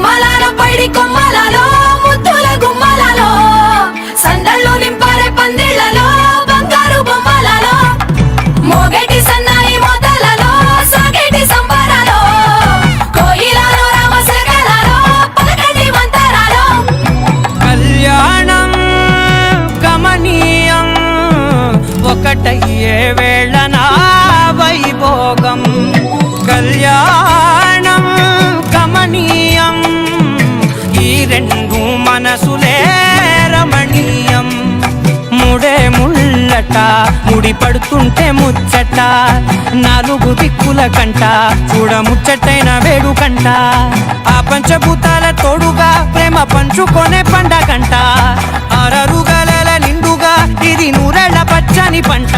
అమ్మలాల పైడి కొమ్మలలో ముద్దుల గుమ్మలలో సందళ్ళు నింపారే పందిళ్లలో బంగారు బొమ్మలలో మోగేటి సన్నాయి మోతలలో సాగేటి సంబరాలో కోయిలలో రామశకలలో పలకటి మంతరాలో కళ్యాణం గమనీయం ఒకటయ్యే వేళ నా వైభోగం కళ్యాణం గమనీయం ఈ రెండు మనసులే రమణీయం ముడే ముళ్ళట ముడి పడుతుంటే ముచ్చట నాలుగు దిక్కుల కంట చూడ ముచ్చటైన వేడుకంట ఆ పంచభూతాల తోడుగా ప్రేమ పంచుకొనే పండగంట ఆరరుగల నిండుగా ఇది నూరెళ్ళ పచ్చని పంట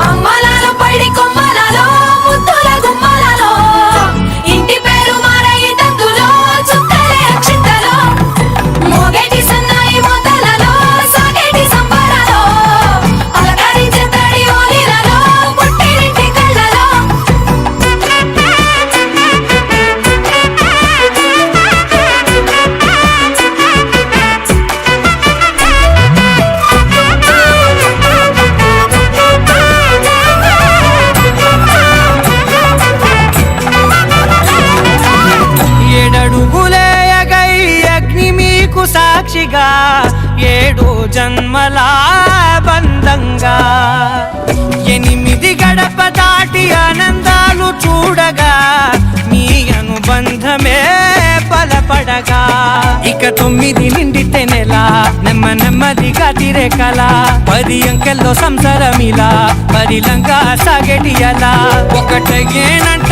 అమ్మలాల పైడి కొమ్మలలో ముద్దుల గుమ్మలలో ఇంటి పేరు మారయి తందులో చుక్కలే అక్షింతలో మోగేటి సన్నాయి మోతలలో సాగేటి సంబరాలో పలకరించే తడి ఓలిలలో పుట్టినింటి కళ్ళలో ఏడడుగులే ఎగై అగ్ని మీకు సాక్షిగా ఏడు జన్మల బంధంగా ఎనిమిది గడప దాటి ఆనందాలు చూడగా మీ అనుబంధమే బలపడగా ఇక 9 నిండితే నెల నెమ్మదిగా తిరే కల 10 అంకెల్లో సంసారమిలా పరిలంగా సాగేటి అలా ఒకటేనంట